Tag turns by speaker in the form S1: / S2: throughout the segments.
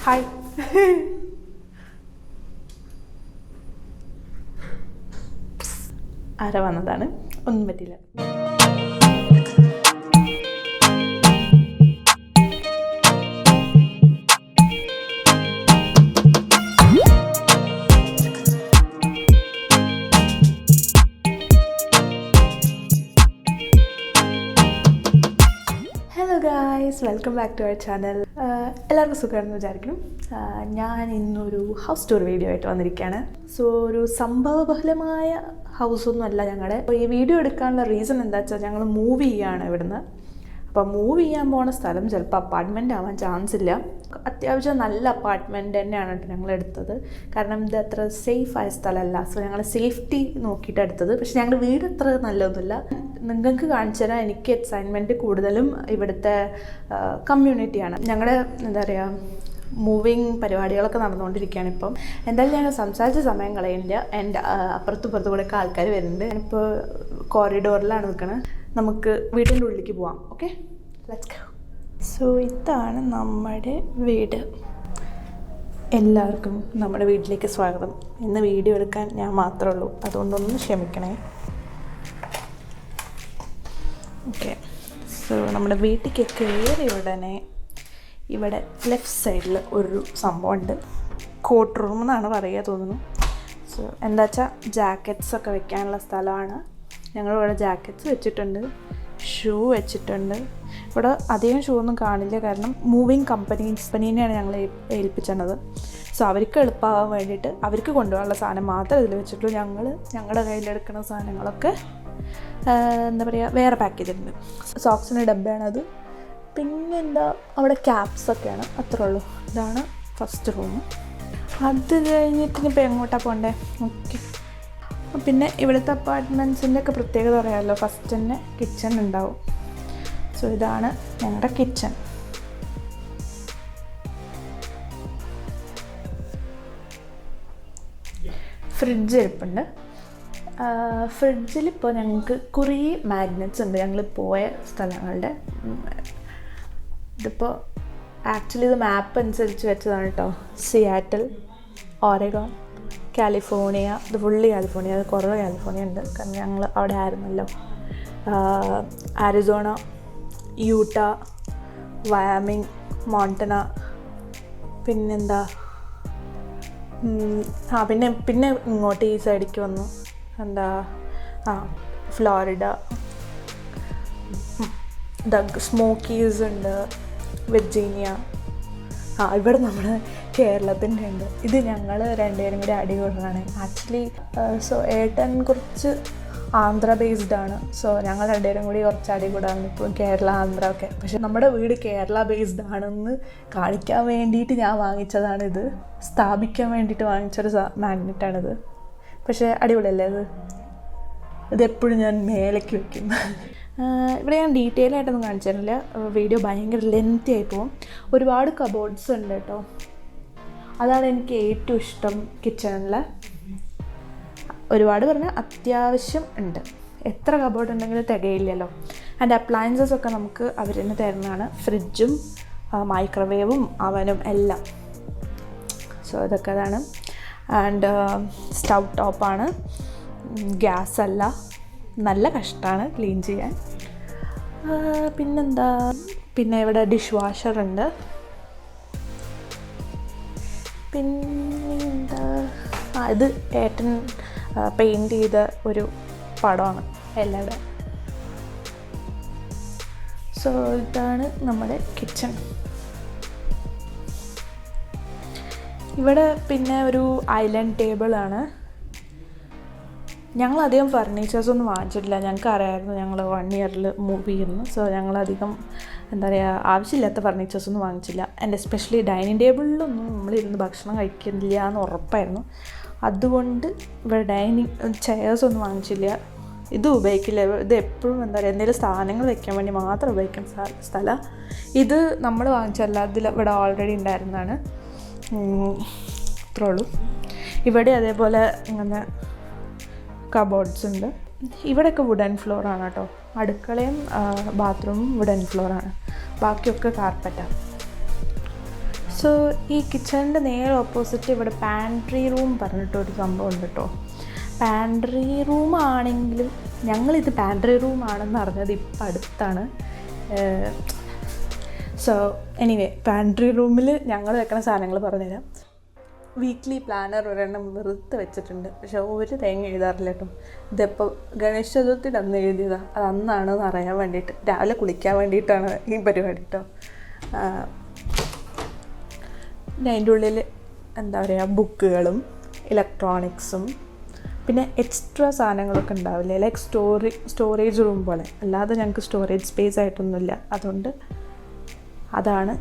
S1: Hi. ആര വന്നതാണ്, ഒന്നും പറ്റില്ല. Hello guys, welcome back to our channel. എല്ലാവർക്കും സുഖമാണെന്ന് വിചാരിക്കണം. ഞാൻ ഇന്നൊരു ഹൗസ് ടൂർ വീഡിയോ ആയിട്ട് വന്നിരിക്കുകയാണ്. സോ ഒരു സംഭവബഹുലമായ ഹൗസൊന്നും അല്ല ഞങ്ങളുടെ. അപ്പോൾ ഈ വീഡിയോ എടുക്കാനുള്ള റീസൺ എന്താ വെച്ചാൽ ഞങ്ങൾ മൂവ് ചെയ്യുകയാണ് ഇവിടുന്ന്. അപ്പോൾ മൂവ് ചെയ്യാൻ പോണ സ്ഥലം ചിലപ്പോൾ അപ്പാർട്ട്മെൻ്റ് ആവാൻ ചാൻസ് ഇല്ല. അത്യാവശ്യം നല്ല അപ്പാർട്ട്മെൻറ്റ് തന്നെയാണ് കേട്ടോ ഞങ്ങൾ എടുത്തത്. കാരണം ഇത് അത്ര സേഫായ സ്ഥലമല്ല. സോ ഞങ്ങൾ സേഫ്റ്റി നോക്കിയിട്ട് എടുത്തത്. പക്ഷെ ഞങ്ങളുടെ വീട് അത്ര നല്ലതൊന്നുമില്ല. നിങ്ങൾക്ക് കാണിച്ചു തരാൻ എനിക്ക് എക്സൈറ്റ്മെൻറ്റ് കൂടുതലും ഇവിടുത്തെ കമ്മ്യൂണിറ്റിയാണ്. ഞങ്ങളുടെ എന്താ പറയുക, മൂവിങ് പരിപാടികളൊക്കെ നടന്നുകൊണ്ടിരിക്കുകയാണ് ഇപ്പം. എന്തായാലും ഞങ്ങൾ സംസാരിച്ച സമയം കളയില്ല. എൻ്റെ അപ്പുറത്തും കൂടെയൊക്കെ ആൾക്കാർ വരുന്നുണ്ട്. ഞാനിപ്പോൾ കോറിഡോറിലാണ് നിൽക്കുന്നത്. നമുക്ക് വീട്ടിൻ്റെ ഉള്ളിലേക്ക് പോവാം. Okay, let's go. സോ ഇതാണ് നമ്മുടെ വീട്. എല്ലാവർക്കും നമ്മുടെ വീട്ടിലേക്ക് സ്വാഗതം. ഇന്ന് വീഡിയോ എടുക്കാൻ ഞാൻ മാത്രമേ ഉള്ളൂ, അതുകൊണ്ടൊന്ന് ക്ഷമിക്കണേ. ഓക്കെ, സോ നമ്മുടെ വീട്ടിലേക്ക് കയറിയ ഉടനെ ഇവിടെ ലെഫ്റ്റ് സൈഡിൽ ഒരു സംഭവമുണ്ട്. കോട്ട് റൂം എന്നാണ് പറയുക തോന്നുന്നു. സോ എന്താ വെച്ചാൽ ജാക്കറ്റ്സൊക്കെ വെക്കാനുള്ള സ്ഥലമാണ്. ഞങ്ങളിവിടെ ജാക്കറ്റ്സ് വെച്ചിട്ടുണ്ട്, ഷൂ വെച്ചിട്ടുണ്ട്. ഇവിടെ അധികം ഷൂ ഒന്നും കാണില്ല, കാരണം മൂവിങ് കമ്പനീനെയാണ് ഞങ്ങൾ ഏൽപ്പിച്ചത്. സോ അവർക്ക് എളുപ്പമാകാൻ വേണ്ടിയിട്ട് അവർക്ക് കൊണ്ടുപോകാനുള്ള സാധനം മാത്രമേ ഇതിൽ വെച്ചിട്ടുള്ളൂ. ഞങ്ങളുടെ കയ്യിലെടുക്കുന്ന സാധനങ്ങളൊക്കെ എന്താ പറയുക, വേറെ പാക്ക് ചെയ്തിട്ടുണ്ട്. സോക്സിൻ്റെ ഡബ്ബയാണത്. പിന്നെന്താ, അവിടെ ക്യാപ്സൊക്കെയാണ്, അത്രേ ഉള്ളൂ. ഇതാണ് ഫസ്റ്റ് റൂം. അത് കഴിഞ്ഞിട്ട് ഇനിയിപ്പോൾ എങ്ങോട്ടാണ് പോകണ്ടേ? ഓക്കെ, പിന്നെ ഇവിടുത്തെ അപ്പാർട്ട്മെൻറ്റ്സിൻ്റെ ഒക്കെ പ്രത്യേകത പറയാമല്ലോ. ഫസ്റ്റ് തന്നെ കിച്ചൺ ഉണ്ടാവും. സോ ഇതാണ് ഞങ്ങളുടെ കിച്ചൺ. ഫ്രിഡ്ജ് ഇരിപ്പുണ്ട്. ഫ്രിഡ്ജിലിപ്പോൾ ഞങ്ങൾക്ക് കുറേ മാഗ്നറ്റ്സ് ഉണ്ട് ഞങ്ങൾ പോയ സ്ഥലങ്ങളുടെ. ഇതിപ്പോൾ ആക്ച്വലി ഇത് മാപ്പ് അനുസരിച്ച് വെച്ചതാണ് കേട്ടോ. Seattle, Oregon, California. ഇത് ഫുള്ളി കാലിഫോർണിയ, അത് കുറേ കാലിഫോർണിയ ഉണ്ട്, കാരണം ഞങ്ങൾ അവിടെ ആയിരുന്നല്ലോ. ആരിസോണ, യൂട്ട, വയാമിങ്, മോണ്ടന, പിന്നെന്താ, പിന്നെ ഇങ്ങോട്ട് ഈ സൈഡിലേക്ക് വന്നു. എന്താ, ഫ്ലോറിഡ, സ്മോക്കീസ് ഉണ്ട്, വിർജീനിയ. ഇവിടെ നമ്മൾ കേരളത്തിൻ്റെ ഉണ്ട്. ഇത് ഞങ്ങൾ രണ്ടുപേരും കൂടി അടികൂടാണ് ആക്ച്വലി. സോ ഏട്ടൻ കുറച്ച് ആന്ധ്ര ബേസ്ഡ് ആണ്. സോ ഞങ്ങൾ രണ്ടുപേരും കൂടി കുറച്ച് അടികൂടാണ് ഇപ്പോൾ, കേരള ആന്ധ്ര ഒക്കെ. പക്ഷെ നമ്മുടെ വീട് കേരള ബേസ്ഡ് ആണെന്ന് കാണിക്കാൻ വേണ്ടിയിട്ട് ഞാൻ വാങ്ങിച്ചതാണിത്. സ്ഥാപിക്കാൻ വേണ്ടിയിട്ട് വാങ്ങിച്ചൊരു മാഗ്നറ്റാണിത്. പക്ഷേ അടിപൊളിയല്ലേ ഇതെപ്പോഴും ഞാൻ മേലേക്ക് വയ്ക്കും. ഇവിടെ ഞാൻ ഡീറ്റെയിൽ ആയിട്ടൊന്നും കാണിച്ചു തരില്ല, വീഡിയോ ഭയങ്കര ലെങ്തി ആയി പോകും. ഒരുപാട് കബോർഡ്സ് ഉണ്ട് കേട്ടോ. അതാണ് എനിക്ക് ഏറ്റവും ഇഷ്ടം കിച്ചണിൽ. ഒരുപാട് പറഞ്ഞാൽ അത്യാവശ്യം ഉണ്ട്. എത്ര കബോർഡ് ഉണ്ടെങ്കിലും തികയില്ലല്ലോ. ആൻഡ് അപ്ലയൻസസ് ഒക്കെ നമുക്ക് അവർ തന്നെ തരുന്നതാണ്. ഫ്രിഡ്ജും മൈക്രോവേവും അവനും എല്ലാം. സോ ഇതൊക്കെ അതാണ്. ആൻഡ് സ്റ്റൗ ടോപ്പാണ്, ഗ്യാസ് അല്ല. നല്ല കഷ്ടമാണ് ക്ലീൻ ചെയ്യാൻ. പിന്നെന്താ, പിന്നെ ഇവിടെ ഡിഷ് വാഷറുണ്ട്. പിന്നെന്താ, ഇത് ഏട്ടൻ പെയിൻറ്റ് ചെയ്ത ഒരു പടമാണ് എല്ലാവരുടെ. സോ ഇതാണ് നമ്മുടെ കിച്ചൺ. ഇവിടെ പിന്നെ ഒരു ഐലൻഡ് ടേബിളാണ്. ഞങ്ങളധികം ഫർണിച്ചേഴ്സൊന്നും വാങ്ങിച്ചിട്ടില്ല. ഞങ്ങൾക്ക് അറിയാമായിരുന്നു ഞങ്ങൾ 1 ഇയറിൽ മൂവ് ചെയ്യുന്നു. സോ ഞങ്ങളധികം എന്താ പറയുക, ആവശ്യമില്ലാത്ത ഫർണിച്ചേഴ്സൊന്നും വാങ്ങിച്ചില്ല. ആൻഡ് എസ്പെഷ്യലി ഡൈനിങ് ടേബിളിലൊന്നും നമ്മളിരുന്ന് ഭക്ഷണം കഴിക്കുന്നില്ല എന്ന് ഉറപ്പായിരുന്നു. അതുകൊണ്ട് ഇവിടെ ഡൈനിങ് ചെയർസൊന്നും വാങ്ങിച്ചില്ല. ഇത് ഉപയോഗിക്കില്ല. ഇത് എപ്പോഴും എന്താ പറയുക, എന്തെങ്കിലും സാധനങ്ങൾ വെക്കാൻ വേണ്ടി മാത്രം ഉപയോഗിക്കുന്ന സ്ഥലം. ഇത് നമ്മൾ വാങ്ങിച്ചല്ല, അതിൽ ഇവിടെ ഓൾറെഡി ഉണ്ടായിരുന്നതാണ്. അത്രേ ഉള്ളൂ. ഇവിടെ അതേപോലെ ഇങ്ങനെ കബോർഡ്സ് ഉണ്ട്. ഇവിടെയൊക്കെ വുഡൻ ഫ്ലോറാണ് കേട്ടോ. അടുക്കളയും ബാത്റൂമും വുഡൻ ഫ്ലോറാണ്. ബാക്കിയൊക്കെ കാർപ്പറ്റാണ്. സോ ഈ കിച്ചണിൻ്റെ നേരെ ഓപ്പോസിറ്റ് ഇവിടെ പാൻട്രി റൂം പറഞ്ഞിട്ടൊരു സംഭവം ഉണ്ട് കേട്ടോ. പാൻട്രി റൂമാണെങ്കിലും ഞങ്ങളിത് പാൻട്രി റൂമാണെന്ന് അറിഞ്ഞത് ഇപ്പം അടുത്താണ്. സോ എനിവേ പാൻട്രി റൂമിൽ ഞങ്ങൾ വെക്കുന്ന സാധനങ്ങൾ പറഞ്ഞുതരാം. വീക്ക്ലി പ്ലാനർ ഒരെണ്ണം വെറുതെ വെച്ചിട്ടുണ്ട്, പക്ഷെ ഒരു തേങ്ങ എഴുതാറില്ല കേട്ടോ. ഇതിപ്പോൾ ഗണേശ ചതുർത്ഥിയുടെ അന്ന് എഴുതിയതാണ്. അത് അന്നാണെന്ന് അറിയാൻ വേണ്ടിയിട്ട്, രാവിലെ കുളിക്കാൻ വേണ്ടിയിട്ടാണ് ഈ പരിപാടി കേട്ടോ. പിന്നെ അതിൻ്റെ ഉള്ളിൽ എന്താ പറയുക, ബുക്കുകളും ഇലക്ട്രോണിക്സും പിന്നെ എക്സ്ട്രാ സാധനങ്ങളൊക്കെ ഉണ്ടാവില്ലേ, ലൈക്ക് സ്റ്റോറേജ് റൂം പോലെ. അല്ലാതെ ഞങ്ങൾക്ക് സ്റ്റോറേജ് സ്പേസ് ആയിട്ടൊന്നുമില്ല. അതുകൊണ്ട് അതാണ്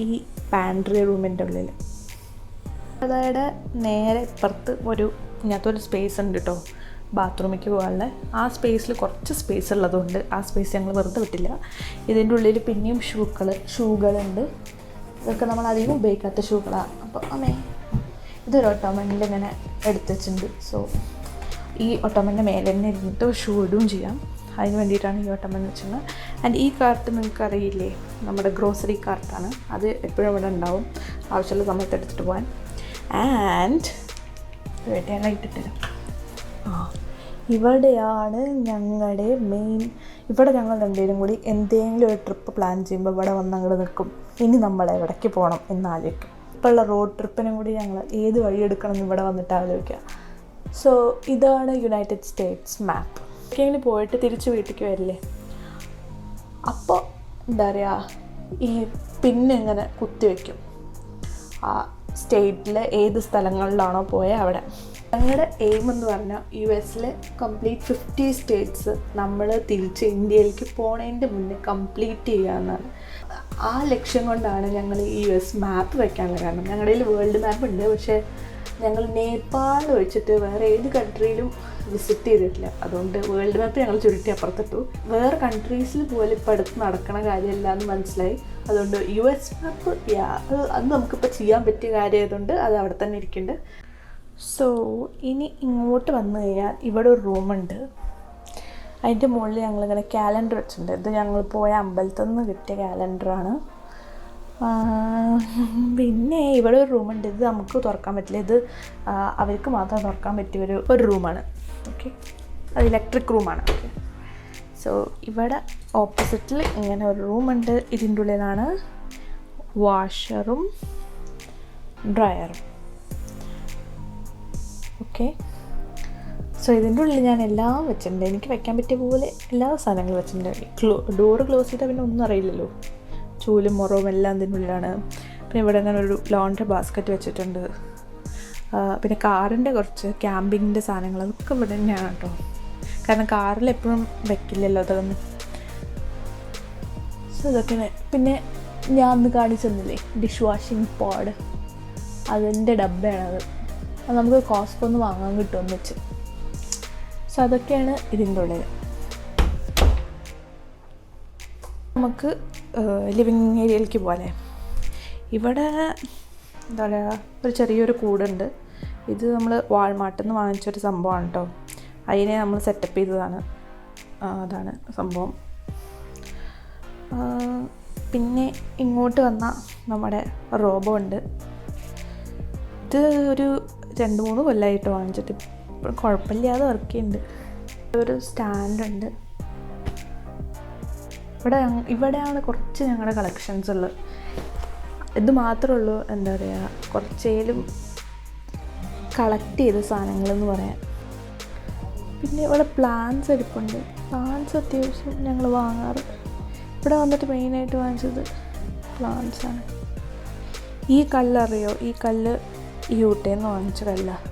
S1: ഈ പാൻട്രി റൂമിൻ്റെ ഉള്ളിൽ. അതായത് നേരെ ഇപ്പുറത്ത് ഇങ്ങനത്തൊരു സ്പേസ് ഉണ്ട് കേട്ടോ, ബാത്റൂമിലേക്ക് പോകാനുള്ള. ആ സ്പേസിൽ കുറച്ച് സ്പേസ് ഉള്ളതുകൊണ്ട് ആ സ്പേസ് ഞങ്ങൾ വെറുതെ വിട്ടില്ല. ഇതിൻ്റെ ഉള്ളിൽ പിന്നെയും ഷൂകളുണ്ട്. ഇതൊക്കെ നമ്മൾ അധികം ഉപയോഗിക്കാത്ത ഷൂകളാണ്. അപ്പോൾ ഇതൊരു ഒട്ടോമനിൽ ഇങ്ങനെ എടുത്ത് വെച്ചിട്ടുണ്ട്. സോ ഈ ഒട്ടോമൻ്റെ മേലെ തന്നെ ഇരുന്നിട്ട് ഷൂ ഇടുകയും ചെയ്യാം. അതിന് വേണ്ടിയിട്ടാണ് ഈ ഒട്ടോമൻ വെച്ചിരുന്നത്. ആൻഡ് ഈ കാർട്ട് നിങ്ങൾക്കറിയില്ലേ, നമ്മുടെ ഗ്രോസറി കാർട്ടാണ്. അത് എപ്പോഴും ഇവിടെ ഉണ്ടാവും, ആവശ്യമുള്ള സമയത്ത് എടുത്തിട്ട് പോകാൻ. ആൻഡ് ഞാൻ ഇട്ടിട്ടില്ല. ഇവിടെയാണ് ഞങ്ങളുടെ മെയിൻ. ഇവിടെ ഞങ്ങൾ രണ്ടുപേരും കൂടി എന്തെങ്കിലും ഒരു ട്രിപ്പ് പ്ലാൻ ചെയ്യുമ്പോൾ ഇവിടെ വന്ന് അങ്ങോട്ട് നിൽക്കും. ഇനി നമ്മൾ എവിടേക്ക് പോകണം എന്നാലോചിക്കും. ഇപ്പോൾ ഉള്ള റോഡ് ട്രിപ്പിനും കൂടി ഞങ്ങൾ ഏത് വഴി എടുക്കണം എന്ന് ഇവിടെ വന്നിട്ട് ആലോചിക്കുക. സോ ഇതാണ് യുണൈറ്റഡ് സ്റ്റേറ്റ്സ് മാപ്പ്. എവിടേക്കെങ്കിലും പോയിട്ട് തിരിച്ച് വീട്ടിലേക്ക് വരില്ലേ, അപ്പോൾ എന്താ പറയുക, ഈ ഇങ്ങനെ കുത്തിവെക്കും ആ സ്റ്റേറ്റിലെ ഏത് സ്ഥലങ്ങളിലാണോ പോയത് അവിടെ. ഞങ്ങളുടെ എയിം എന്ന് പറഞ്ഞാൽ US കംപ്ലീറ്റ് 50 സ്റ്റേറ്റ്സ് നമ്മൾ തിരിച്ച് ഇന്ത്യയിലേക്ക് പോണതിൻ്റെ മുന്നേ കംപ്ലീറ്റ് ചെയ്യുക എന്നാണ്. ആ ലക്ഷ്യം കൊണ്ടാണ് ഞങ്ങൾ ഈ US മാപ്പ് വയ്ക്കാനുള്ള കാരണം. ഞങ്ങളുടെ കയ്യിൽ വേൾഡ് മാപ്പ് ഉണ്ട്, പക്ഷേ ഞങ്ങൾ നേപ്പാൾ ഒഴിച്ചിട്ട് വേറെ ഏത് കൺട്രിയിലും വിസിറ്റ് ചെയ്തിട്ടില്ല. അതുകൊണ്ട് വേൾഡ് മാപ്പ് ഞങ്ങൾ ചുരുട്ടി അപ്പുറത്തിട്ടു. വേറെ കൺട്രീസിൽ പോലും ഇപ്പം അടുത്ത് നടക്കണ കാര്യമല്ല എന്ന് മനസ്സിലായി. അതുകൊണ്ട് US മാപ്പ് അത് നമുക്കിപ്പോൾ ചെയ്യാൻ പറ്റിയ കാര്യമായതുകൊണ്ട് അത് അവിടെ തന്നെ ഇരിക്കുന്നുണ്ട്. സോ ഇനി ഇങ്ങോട്ട് വന്നു കഴിഞ്ഞാൽ ഇവിടെ ഒരു റൂമുണ്ട്. അതിൻ്റെ മുകളിൽ ഞങ്ങളിങ്ങനെ ക്യാലണ്ടർ വെച്ചിട്ടുണ്ട്. ഇത് ഞങ്ങൾ പോയ അമ്പലത്തിൽ നിന്ന് കിട്ടിയ ക്യാലണ്ടറാണ്. പിന്നെ ഇവിടെ ഒരു റൂമുണ്ട്. ഇത് നമുക്ക് തുറക്കാൻ പറ്റില്ല, ഇത് അവർക്ക് മാത്രം തുറക്കാൻ പറ്റിയ ഒരു റൂമാണ്. ഓക്കെ, അത് ഇലക്ട്രിക് റൂമാണ്. ഓക്കെ, സോ ഇവിടെ ഓപ്പോസിറ്റിൽ ഇങ്ങനെ ഒരു റൂമുണ്ട്. ഇതിൻ്റെ ഉള്ളിലാണ് വാഷറും ഡ്രയറും. ഓക്കെ, സോ ഇതിൻ്റെ ഉള്ളിൽ ഞാൻ എല്ലാം വെച്ചിട്ടുണ്ട്. എനിക്ക് വയ്ക്കാൻ പറ്റിയ പോലെ എല്ലാ സാധനങ്ങളും വെച്ചിട്ടുണ്ട്. ഡോറ് ക്ലോസ് ചെയ്താൽ പിന്നെ ഒന്നും അറിയില്ലല്ലോ. ചൂലും മുറവും എല്ലാം ഇതിൻ്റെ ഉള്ളിലാണ്. പിന്നെ ഇവിടെ അങ്ങനെ ഒരു ലോണ്ടറി ബാസ്ക്കറ്റ് വെച്ചിട്ടുണ്ട്. പിന്നെ കാറിൻ്റെ കുറച്ച് ക്യാമ്പിങ്ങിൻ്റെ സാധനങ്ങൾ അതൊക്കെ ഇവിടെ തന്നെയാണ് കേട്ടോ. കാരണം കാറിൽ എപ്പോഴും വെക്കില്ലല്ലോ അതൊന്നും. സോ ഇതൊക്കെ. പിന്നെ ഞാൻ അന്ന് കാണിച്ചെന്നില്ലേ ഡിഷ് വാഷിംഗ് പോഡ്, അതിൻ്റെ ഡബ്ബയാണത്. അത് നമുക്ക് കോസ്റ്റ്കോന്ന് വാങ്ങാൻ കിട്ടുമെന്ന് വെച്ച്. സോ അതൊക്കെയാണ് ഇതിൻ്റെ ഉള്ളിൽ. നമുക്ക് ലിവിങ് ഏരിയയിലേക്ക് പോലെ ഇവിടെ എന്താ പറയുക, ഒരു ചെറിയൊരു കൂടുണ്ട്. ഇത് നമ്മൾ വാൾമാർട്ടിൽ നിന്ന് വാങ്ങിച്ചൊരു സംഭവമാണ് കേട്ടോ. അതിനെ നമ്മൾ സെറ്റപ്പ് ചെയ്തതാണ്. അതാണ് സംഭവം. പിന്നെ ഇങ്ങോട്ട് വന്നാൽ നമ്മുടെ റോബോ ഉണ്ട്. ഇത് ഒരു 2-3 കൊല്ലമായിട്ട് വാങ്ങിച്ചിട്ട് ഇപ്പോൾ കുഴപ്പമില്ലാതെ വർക്ക് ചെയ്യുന്നുണ്ട്. ഒരു സ്റ്റാൻഡുണ്ട്. ഇവിടെയാണ് കുറച്ച് ഞങ്ങളുടെ കളക്ഷൻസ് ഉള്ളത്. ഇത് മാത്രമേ ഉള്ളൂ എന്താ പറയുക, കുറച്ചേലും കളക്ട് ചെയ്ത സാധനങ്ങളെന്ന് പറയാൻ. പിന്നെ ഇവിടെ പ്ലാന്റ്സ് ഇരിപ്പുണ്ട്. പ്ലാന്റ്സ് അത്യാവശ്യം ഞങ്ങൾ വാങ്ങാറ്. ഇവിടെ വന്നിട്ട് മെയിനായിട്ട് വാങ്ങിച്ചത് പ്ലാന്റ്സാണ്. ഈ കല്ലറിയോ, ഈ കല്ല് യൂട്ടയിൽ നിന്ന് വാങ്ങിച്ച കല്ലാണ്.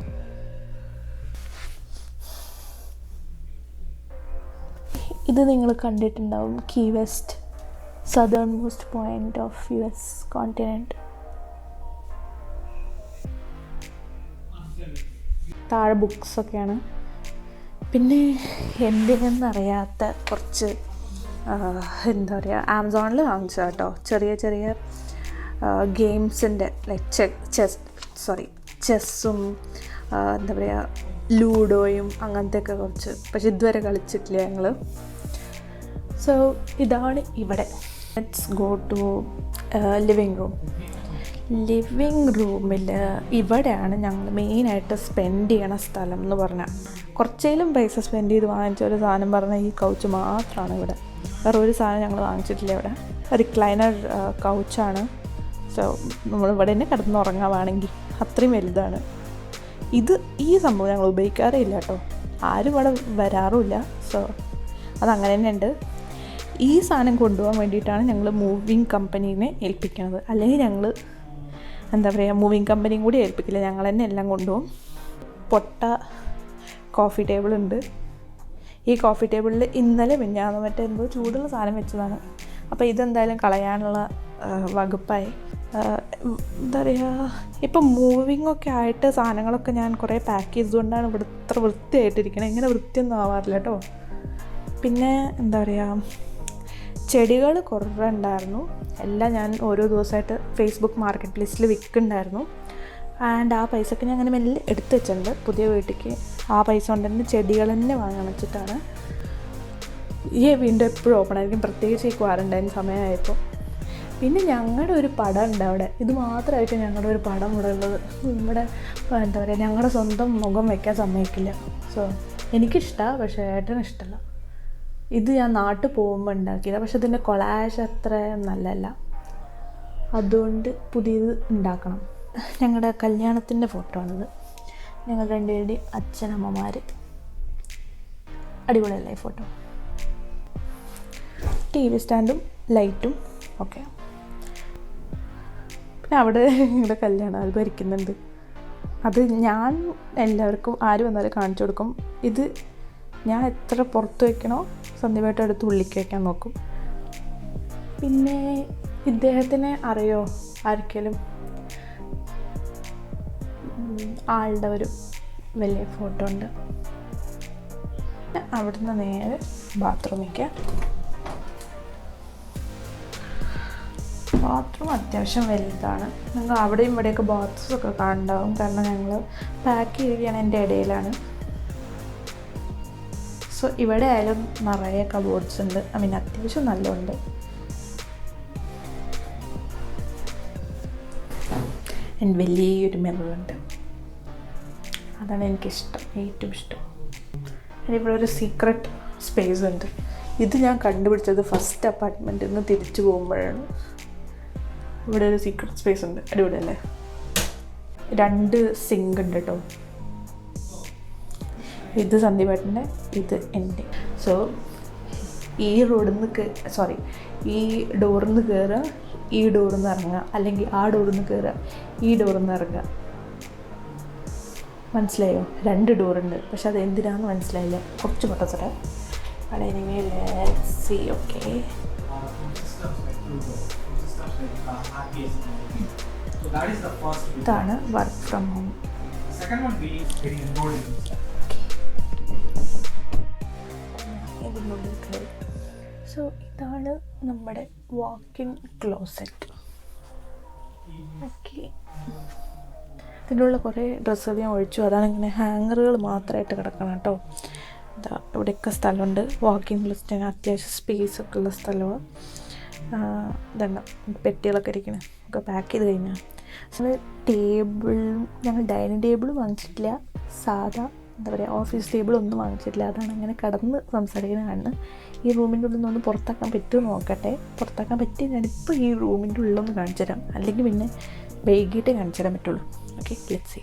S1: ഇത് നിങ്ങൾ കണ്ടിട്ടുണ്ടാവും, Key West, southernmost point of US continent. താഴെ ബുക്സൊക്കെയാണ്. പിന്നെ എന്തിനെന്നറിയാത്ത കുറച്ച് എന്താ പറയുക, ആമസോണിൽ വാങ്ങിച്ചത് കേട്ടോ. ചെറിയ ചെറിയ ഗെയിംസിൻ്റെ ലൈക്ക് ചെസ്സും എന്താ പറയുക ലൂഡോയും അങ്ങനത്തെയൊക്കെ കുറച്ച്. പക്ഷെ ഇതുവരെ കളിച്ചിട്ടില്ല ഞങ്ങൾ. സോ ഇതാണ് ഇവിടെ. Let's go to living room. Living റൂമിൽ ഇവിടെയാണ് ഞങ്ങൾ മെയിനായിട്ട് സ്പെൻഡ് ചെയ്യണ സ്ഥലം എന്ന് പറഞ്ഞാൽ. കുറച്ചേലും പൈസ സ്പെൻഡ് ചെയ്ത് വാങ്ങിച്ച ഒരു സാധനം പറഞ്ഞാൽ ഈ കൗച്ച് മാത്രമാണ് ഇവിടെ. വേറെ ഒരു സാധനം ഞങ്ങൾ വാങ്ങിച്ചിട്ടില്ല ഇവിടെ. റിക്ലൈനർ കൗച്ചാണ്. സോ നമ്മൾ ഇവിടെ തന്നെ കിടന്നുറങ്ങാവാണെങ്കിൽ അത്രയും വലുതാണ് ഈ സംഭവം ഞങ്ങൾ ഉപയോഗിക്കാറേ ഇല്ല കേട്ടോ. ആരും ഇവിടെ വരാറുമില്ല. സോ അതങ്ങനെ തന്നെ ഉണ്ട്. ഈ സാധനം കൊണ്ടുപോകാൻ വേണ്ടിയിട്ടാണ് ഞങ്ങൾ മൂവിങ് കമ്പനീനെ ഏൽപ്പിക്കുന്നത്. അല്ലെങ്കിൽ ഞങ്ങൾ എന്താ പറയുക, മൂവിങ് കമ്പനിയും കൂടി ഏൽപ്പിക്കില്ല, ഞങ്ങൾ തന്നെ എല്ലാം കൊണ്ടുപോകും. പൊട്ട കോഫി ടേബിളുണ്ട്. ഈ കോഫി ടേബിളിൽ ഇന്നലെ മിഞ്ഞാന്ന് എന്തോ ചൂടുള്ള സാധനം വെച്ചതാണ്. അപ്പോൾ ഇതെന്തായാലും കളയാനുള്ള വകുപ്പായി. എന്താ പറയുക, ഇപ്പം മൂവിങ്ങൊക്കെ ആയിട്ട് സാധനങ്ങളൊക്കെ ഞാൻ കുറേ പാക്ക് ചെയ്തുകൊണ്ടാണ് ഇവിടെ ഇത്ര വൃത്തിയായിട്ടിരിക്കുന്നത്. ഇങ്ങനെ വൃത്തിയൊന്നും ആവാറില്ല കേട്ടോ. പിന്നെ എന്താ പറയുക, ചെടികൾ കുറേ ഉണ്ടായിരുന്നു. എല്ലാം ഞാൻ ഓരോ ദിവസമായിട്ട് ഫേസ്ബുക്ക് മാർക്കറ്റ് പ്ലേസിൽ വിൽക്കുന്നുണ്ടായിരുന്നു. ആൻഡ് ആ പൈസക്ക് ഞാൻ അങ്ങനെ മെല്ലെ എടുത്ത് വെച്ചിട്ടുണ്ട് പുതിയ വീട്ടിലേക്ക്. ആ പൈസ കൊണ്ട് തന്നെ ചെടികൾ തന്നെ വാങ്ങാൻ വെച്ചിട്ടാണ്. ഈ വീണ്ടും എപ്പോഴും ഓപ്പൺ ആയിരിക്കും, പ്രത്യേകിച്ച് ഈ ക്വാറൻറ്റൈൻ സമയമായപ്പോൾ. പിന്നെ ഞങ്ങളുടെ ഒരു പടം ഉണ്ട് അവിടെ. ഇത് മാത്രമായിരിക്കും ഞങ്ങളുടെ ഒരു പടം ഇവിടെ ഉള്ളത്. ഇവിടെ എന്താ പറയുക, ഞങ്ങളുടെ സ്വന്തം മുഖം വയ്ക്കാൻ സമ്മതിക്കില്ല. സോ എനിക്കിഷ്ടമാണ്, പക്ഷേ ഏട്ടന് ഇഷ്ടമല്ല. ഇത് ഞാൻ നാട്ടിൽ പോകുമ്പോൾ ഉണ്ടാക്കിയത്. പക്ഷെ ഇതിൻ്റെ കൊളാഷ് അത്ര നല്ലതല്ല. അതുകൊണ്ട് പുതിയത് ഉണ്ടാക്കണം. ഞങ്ങളുടെ കല്യാണത്തിൻ്റെ ഫോട്ടോ ആണിത്. ഞങ്ങൾ രണ്ടുപേരുടെയും അച്ഛനമ്മമാർ. അടിപൊളിയല്ലേ ഈ ഫോട്ടോ? TV സ്റ്റാൻഡും ലൈറ്റും ഓക്കെ. പിന്നെ അവിടെ ഞങ്ങളുടെ കല്യാണ ആൽബം ഇരിക്കുന്നുണ്ട്. അത് ഞാൻ എല്ലാവർക്കും ആര് വന്നാലും കാണിച്ചു കൊടുക്കും. ഇത് ഞാൻ എത്ര പുറത്ത് വയ്ക്കണോ സന്ധ്യമായിട്ട് എടുത്ത് ഉള്ളിക്ക് വയ്ക്കാൻ നോക്കും. പിന്നെ ഇദ്ദേഹത്തിനെ അറിയോ ആർക്കെങ്കിലും? ആളുടെ ഒരു വലിയ ഫോട്ടോ ഉണ്ട്. അവിടുന്ന് നേരെ ബാത്റൂമിലേക്ക്. ബാത്റൂം അത്യാവശ്യം വലുതാണ്. നിങ്ങൾ അവിടെയും ഇവിടെയൊക്കെ ബാത്റൂംസൊക്കെ കാണുന്നുണ്ടാവും. കാരണം ഞങ്ങൾ പാക്ക് ചെയ്യുകയാണ് എൻ്റെ ഇടയിലാണ്. സോ ഇവിടെ ആയാലും നിറയെ കബോർഡ്സ് ഉണ്ട്. അത്യാവശ്യം നല്ലതുണ്ട്. വലിയൊരു മിററുണ്ട്. അതാണ് എനിക്കിഷ്ടം, ഏറ്റവും ഇഷ്ടം. ഇവിടെ ഒരു സീക്രട്ട് സ്പേസ് ഉണ്ട്. ഇത് ഞാൻ കണ്ടുപിടിച്ചത് ഫസ്റ്റ് അപ്പാർട്ട്മെൻറ്റിൽ നിന്ന് തിരിച്ചു പോകുമ്പോഴാണ്. ഇവിടെ ഒരു സീക്രട്ട് സ്പേസ് ഉണ്ട്. അടിപൊളിയല്ലേ? 2 സിങ്ക് ഉണ്ട് കേട്ടോ. ഇത് സന്ദീപേട്ടൻ്റെ, ഇത് എൻ്റെ. സോ ഈ ഈ ഡോറിൽ നിന്ന് കയറുക, ഈ ഡോറിൽ നിന്ന് ഇറങ്ങുക, അല്ലെങ്കിൽ ആ ഡോറിൽ നിന്ന് കയറുക, ഈ ഡോറിൽ നിന്ന് ഇറങ്ങുക. മനസ്സിലായോ? 2 ഡോറുണ്ട്. പക്ഷെ അത് എന്തിനാണെന്ന് മനസ്സിലായില്ല. കുറച്ച് പൊട്ടത്തര. ഓക്കെ. ഇതാണ് വർക്ക് ഫ്രം ഹോം. ഇതിനുള്ളിൽ കയറി. സോ ഇതാണ് നമ്മുടെ വാക്കിൻ ക്ലോസറ്റ്. ഓക്കെ. ഇതിലുള്ള കുറേ ഡ്രസ്സുകൾ ഞാൻ ഒഴിച്ചു. അതാണ് ഇങ്ങനെ ഹാങ്ങറുകൾ മാത്രമായിട്ട് കിടക്കണം കേട്ടോ. ഇതാ ഇവിടെയൊക്കെ സ്ഥലമുണ്ട്. വാക്കിൻ ക്ലോസറ്റിന് അത്യാവശ്യം സ്പേസൊക്കെ ഉള്ള സ്ഥലമാണ്. ഇതുണ്ട് പെട്ടികളൊക്കെ ഇരിക്കണം. ഒക്കെ പാക്ക് ചെയ്ത് കഴിഞ്ഞാൽ ഞങ്ങൾ ഡൈനിങ് ടേബിൾ വാങ്ങിച്ചിട്ടില്ല. സാധാ എന്താ പറയുക, ഓഫീസ് ടേബിളൊന്നും വാങ്ങിച്ചിട്ടില്ല. അതാണ് അങ്ങനെ കടന്ന് സംസാരിക്കുന്നത് കാണുന്നത്. ഈ റൂമിൻ്റെ ഉള്ളിൽ നിന്നൊന്ന് പുറത്താക്കാൻ പറ്റുമോ നോക്കട്ടെ. പുറത്താക്കാൻ പറ്റി ഞാനിപ്പോൾ ഈ റൂമിൻ്റെ ഉള്ളിലൊന്ന് കാണിച്ചു തരാം. അല്ലെങ്കിൽ പിന്നെ വൈകിട്ടേ കാണിച്ചു തരാൻ പറ്റുള്ളൂ. Okay, let's see.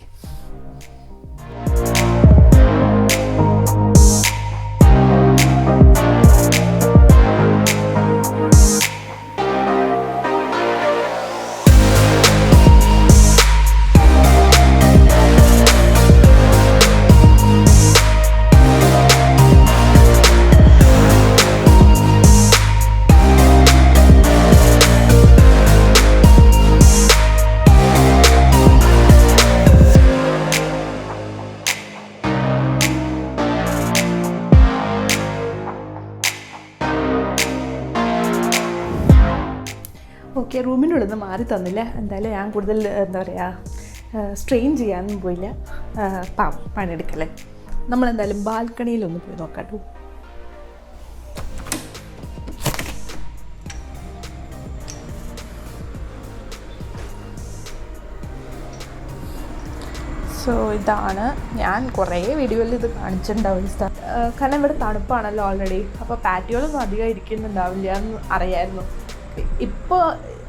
S1: ഓക്കെ, റൂമിൻ്റെ ഉള്ളിൽ നിന്ന് മാറി തന്നില്ല. എന്തായാലും ഞാൻ കൂടുതൽ എന്താ പറയുക സ്ട്രെയിൻ ചെയ്യാനൊന്നും പോയില്ല. പണിയെടുക്കല്ലേ. നമ്മളെന്തായാലും ബാൽക്കണിയിലൊന്ന് പോയി നോക്കാം കേട്ടോ. സോ ഇതാണ്, ഞാൻ കുറേ വീഡിയോയിൽ ഇത് കാണിച്ചിട്ടുണ്ടാവും കാരണം ഇവിടെ തണുപ്പാണല്ലോ ഓൾറെഡി, അപ്പോൾ പാറ്റിയോളൊന്നും അധികം ഇരിക്കുന്നുണ്ടാവില്ല എന്ന് അറിയായിരുന്നു.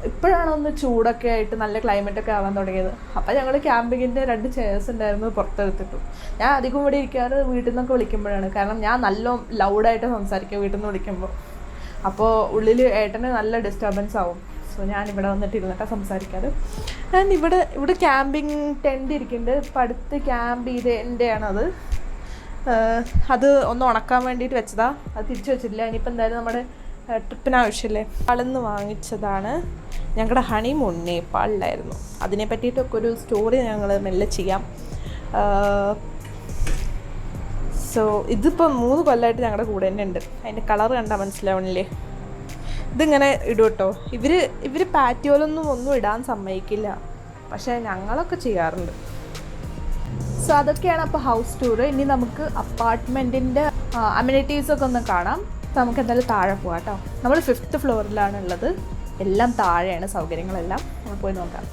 S1: ഇപ്പോഴാണ് ഒന്ന് ചൂടൊക്കെ ആയിട്ട് നല്ല ക്ലൈമറ്റൊക്കെ ആവാൻ തുടങ്ങിയത്. അപ്പോൾ ഞങ്ങൾ ക്യാമ്പിങ്ങിൻ്റെ 2 ചെയർസ് ഉണ്ടായിരുന്നു പുറത്തെടുത്തിട്ടു. ഞാൻ അധികം ഇവിടെ ഇരിക്കാറ് വീട്ടിൽ നിന്നൊക്കെ വിളിക്കുമ്പോഴാണ്, കാരണം ഞാൻ നല്ല ലൗഡായിട്ട് സംസാരിക്കുക വീട്ടിൽ നിന്ന് വിളിക്കുമ്പോൾ. അപ്പോൾ ഉള്ളിൽ ഏട്ടന് നല്ല ഡിസ്റ്റർബൻസ് ആവും. സോ ഞാനിവിടെ വന്നിട്ട് ഇരുന്നിട്ടാണ് സംസാരിക്കാറ്. ആൻഡ് ഇവിടെ ക്യാമ്പിങ് ടെൻറ്റ് ഇരിക്കുന്നുണ്ട്. ഇപ്പം അടുത്ത് ക്യാമ്പ് ചെയ്തതിൻ്റെയാണത്. അത് ഒന്ന് ഉണക്കാൻ വേണ്ടിയിട്ട് വെച്ചതാണ്, അത് തിരിച്ചു വെച്ചിട്ടില്ല. ഇനിയിപ്പോൾ എന്തായാലും നമ്മുടെ ട്രിപ്പിന് ആവശ്യമില്ലേ, നേപ്പാളിൽ വാങ്ങിച്ചതാണ്. ഞങ്ങളുടെ ഹണിമൂൺ നേപ്പാളിലായിരുന്നു. അതിനെ പറ്റിയിട്ടൊക്കെ ഒരു സ്റ്റോറി ഞങ്ങൾ മെല്ലെ ചെയ്യാം. സോ ഇതിപ്പോൾ 3 കൊല്ലമായിട്ട് ഞങ്ങളുടെ കൂടെ തന്നെ ഉണ്ട്. അതിൻ്റെ കളർ കണ്ടാൽ മനസ്സിലാവണില്ലേ. ഇതിങ്ങനെ ഇടും കേട്ടോ. ഇവർ പാറ്റിയോലൊന്നും ഒന്നും ഇടാൻ സമ്മതിക്കില്ല, പക്ഷേ ഞങ്ങളൊക്കെ ചെയ്യാറുണ്ട്. സോ അതൊക്കെയാണ് അപ്പോൾ ഹൗസ് ടൂർ. ഇനി നമുക്ക് അപ്പാർട്ട്മെൻറ്റിൻ്റെ അമ്യൂണിറ്റീസൊക്കെ ഒന്ന് കാണാം. നമുക്ക് എന്തായാലും താഴെ പോകാം കേട്ടോ. നമ്മൾ 5th ഫ്ലോറിലാണ് ഉള്ളത്. എല്ലാം താഴെയാണ് സൗകര്യങ്ങളെല്ലാം. നമ്മൾ പോയി നോക്കാം.